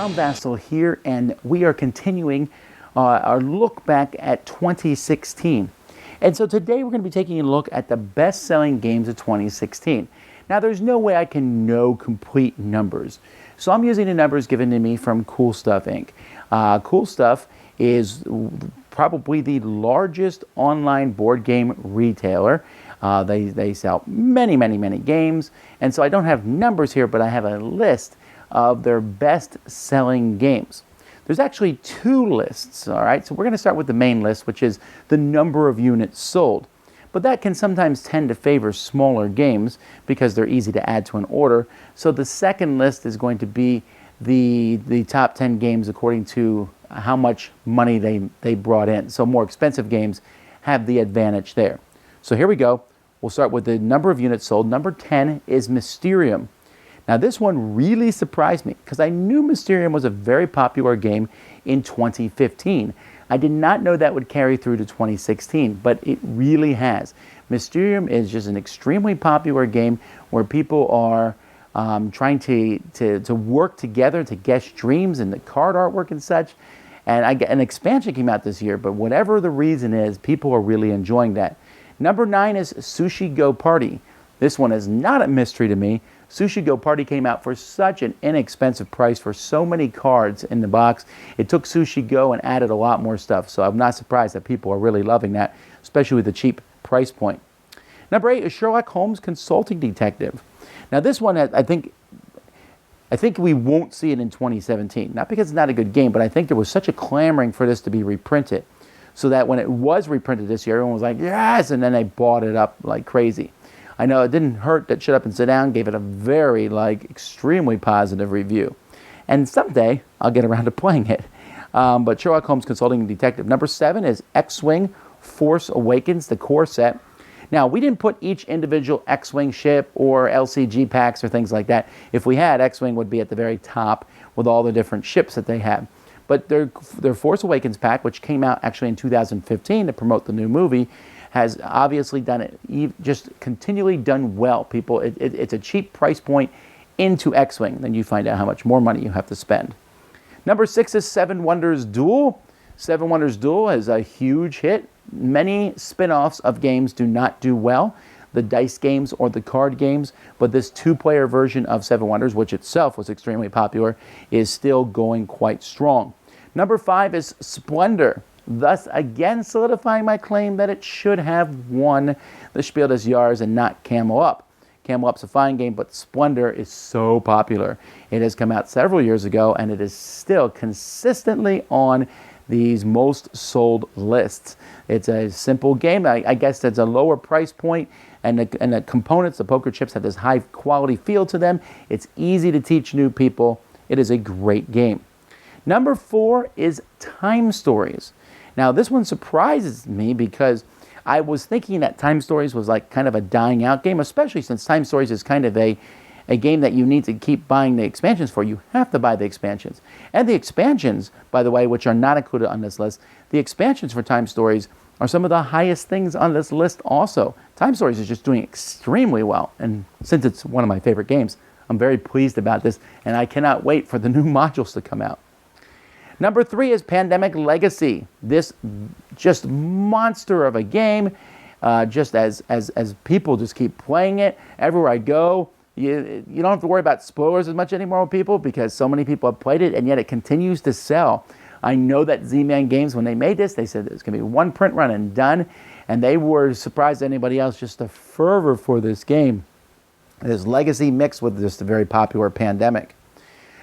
Tom Vasel here, and we are continuing our look back at 2016. And so today we're going to be taking a look at the best-selling games of 2016. Now, there's no way I can know complete numbers, so I'm using the numbers given to me from Cool Stuff Inc. Cool Stuff is probably the largest online board game retailer. They sell many games, and so I don't have numbers here, but I have a list of their best-selling games. There's actually two lists, all right? So we're going to start with the main list, which is the number of units sold. But that can sometimes tend to favor smaller games because they're easy to add to an order. So the second list is going to be the top 10 games according to how much money they brought in. So more expensive games have the advantage there. So here we go. We'll start with the number of units sold. Number 10 is Mysterium. Now this one really surprised me because I knew Mysterium was a very popular game in 2015. I did not know that would carry through to 2016, but it really has. Mysterium is just an extremely popular game where people are trying to work together to guess dreams and the card artwork and such. And an expansion came out this year, but whatever the reason is, people are really enjoying that. Number 9 is Sushi Go Party. This one is not a mystery to me. Sushi Go Party came out for such an inexpensive price for so many cards in the box. It took Sushi Go and added a lot more stuff, so I'm not surprised that people are really loving that, especially with the cheap price point. Number 8 is Sherlock Holmes Consulting Detective. Now this one, I think we won't see it in 2017. Not because it's not a good game, but I think there was such a clamoring for this to be reprinted, so that when it was reprinted this year, everyone was like, yes, and then they bought it up like crazy. I know it didn't hurt that Shut Up and Sit Down gave it a very, extremely positive review. And someday, I'll get around to playing it. But Sherlock Holmes Consulting Detective. Number 7 is X-Wing Force Awakens, the core set. Now, we didn't put each individual X-Wing ship or LCG packs or things like that. If we had, X-Wing would be at the very top with all the different ships that they have. But their Force Awakens pack, which came out actually in 2015 to promote the new movie, has obviously done it, just continually done well. People, it's a cheap price point into X-Wing. Then you find out how much more money you have to spend. Number 6 is Seven Wonders Duel. Seven Wonders Duel is a huge hit. Many spin-offs of games do not do well, the dice games or the card games, but this two-player version of Seven Wonders, which itself was extremely popular, is still going quite strong. Number 5 is Splendor, thus again solidifying my claim that it should have won the Spiel des Jahres and not Camel Up. Camel Up's a fine game, but Splendor is so popular. It has come out several years ago, and it is still consistently on these most sold lists. It's a simple game. I guess that's a lower price point, and the components, the poker chips, have this high quality feel to them. It's easy to teach new people. It is a great game. Number 4 is Time Stories. Now, this one surprises me because I was thinking that Time Stories was like kind of a dying out game, especially since Time Stories is kind of a game that you need to keep buying the expansions for. You have to buy the expansions. And the expansions, by the way, which are not included on this list, the expansions for Time Stories are some of the highest things on this list also. Time Stories is just doing extremely well. And since it's one of my favorite games, I'm very pleased about this, and I cannot wait for the new modules to come out. Number 3 is Pandemic Legacy. This just monster of a game, just as people just keep playing it. Everywhere I go, you don't have to worry about spoilers as much anymore with people because so many people have played it, and yet it continues to sell. I know that Z-Man Games, when they made this, they said it's going to be one print run and done, and they were surprised at anybody else, just the fervor for this game. This Legacy mixed with just a very popular Pandemic.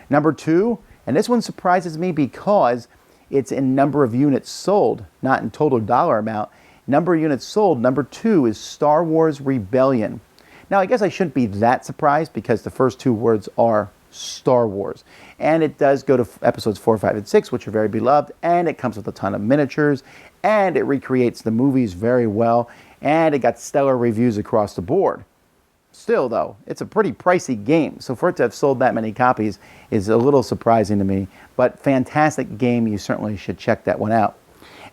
Number 2, and this one surprises me because it's in number of units sold, not in total dollar amount. Number of units sold, number 2 is Star Wars Rebellion. Now, I guess I shouldn't be that surprised because the first 2 words are Star Wars. And it does go to episodes 4, 5, and 6, which are very beloved, and it comes with a ton of miniatures, and it recreates the movies very well, and it got stellar reviews across the board. Still, though, it's a pretty pricey game, so for it to have sold that many copies is a little surprising to me, but fantastic game. You certainly should check that one out.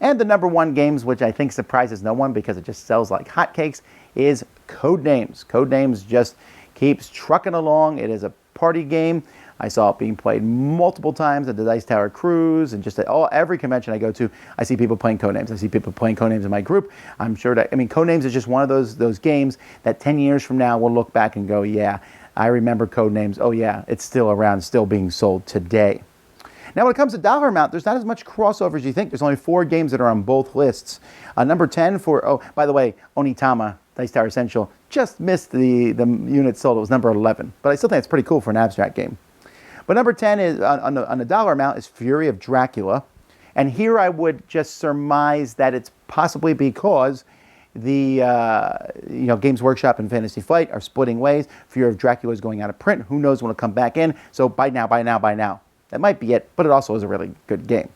And the number 1 games, which I think surprises no one because it just sells like hotcakes, is Codenames. Codenames just keeps trucking along. It is a party game. I saw it being played multiple times at the Dice Tower Cruise, and just at every convention I go to, I see people playing Codenames. I see people playing Codenames in my group. I'm sure that, Codenames is just one of those games that 10 years from now we'll look back and go, yeah, I remember Codenames. Oh yeah, it's still around, still being sold today. Now, when it comes to dollar amount, there's not as much crossover as you think. There's only 4 games that are on both lists. Number 10 by the way, Onitama, Dice Tower Essential, just missed the units sold. It was number 11. But I still think it's pretty cool for an abstract game. But number 10 is on the dollar amount is Fury of Dracula. And here I would just surmise that it's possibly because the Games Workshop and Fantasy Flight are splitting ways. Fury of Dracula is going out of print. Who knows when it'll come back in? So buy now. That might be it, but it also is a really good game.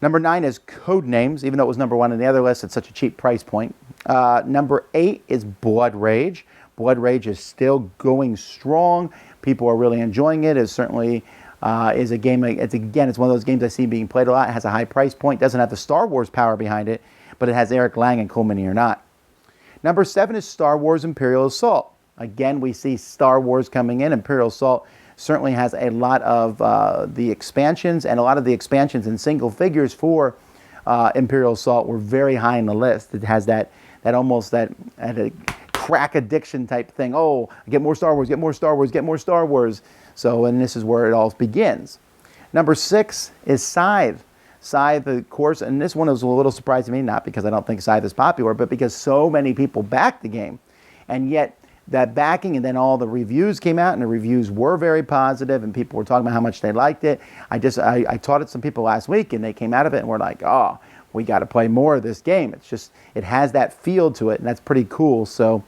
Number 9 is Codenames, even though it was number 1 on the other list, it's such a cheap price point. Number 8 is Blood Rage. Blood Rage is still going strong. People are really enjoying it. It certainly is a game. It's one of those games I see being played a lot. It has a high price point. Doesn't have the Star Wars power behind it, but it has Eric Lang and Cool Mini or Not. Number 7 is Star Wars Imperial Assault. Again, we see Star Wars coming in. Imperial Assault certainly has a lot of the expansions, and a lot of the expansions in single figures for Imperial Assault were very high on the list. It has that almost that crack addiction type thing. Oh, get more Star Wars, get more Star Wars, get more Star Wars. So, and this is where it all begins. Number 6 is Scythe. Scythe, of course, and this one was a little surprising to me, not because I don't think Scythe is popular, but because so many people backed the game. And yet, that backing, and then all the reviews came out, and the reviews were very positive, and people were talking about how much they liked it. I taught it to some people last week, and they came out of it and were like, oh, we got to play more of this game. It has that feel to it, and that's pretty cool, so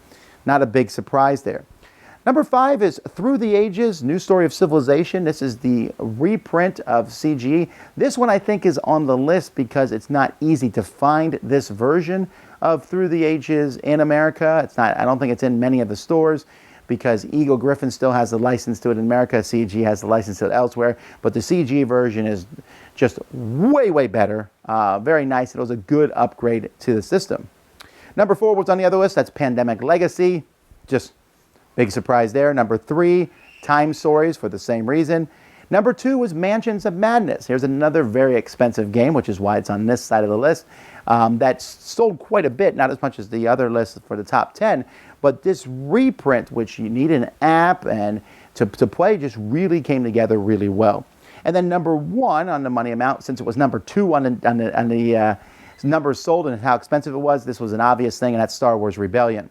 not a big surprise there. Number 5 is Through the Ages, New Story of Civilization. This is the reprint of CGE. This one I think is on the list because it's not easy to find this version of Through the Ages in America. I don't think it's in many of the stores because Eagle Griffin still has the license to it in America. CG has the license to it elsewhere. But the CG version is just way, way better. Very nice. It was a good upgrade to the system. Number 4 was on the other list. That's Pandemic Legacy. Just big surprise there. Number 3, Time Stories for the same reason. Number 2 was Mansions of Madness. Here's another very expensive game, which is why it's on this side of the list. That's sold quite a bit, not as much as the other list for the top 10. But this reprint, which you need an app and to play, just really came together really well. And then number 1 on the money amount, since it was number 2 on the numbers sold and how expensive it was, this was an obvious thing, and that's Star Wars Rebellion.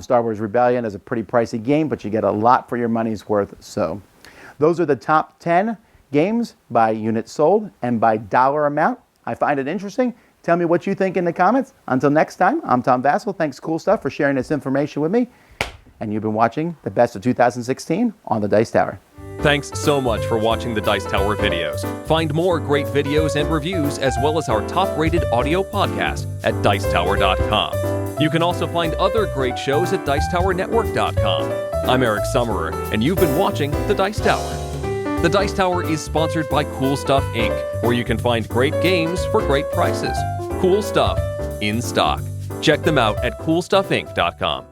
Star Wars Rebellion is a pretty pricey game, but you get a lot for your money's worth. So those are the top 10 games by units sold and by dollar amount. I find it interesting. Tell me what you think in the comments. Until next time, I'm Tom Vasel. Thanks, Cool Stuff, for sharing this information with me. And you've been watching the best of 2016 on the Dice Tower. Thanks so much for watching the Dice Tower videos. Find more great videos and reviews, as well as our top-rated audio podcast at Dicetower.com. You can also find other great shows at Dicetowernetwork.com. I'm Eric Summerer, and you've been watching The Dice Tower. The Dice Tower is sponsored by Cool Stuff Inc., where you can find great games for great prices. Cool Stuff, in stock. Check them out at CoolStuffInc.com.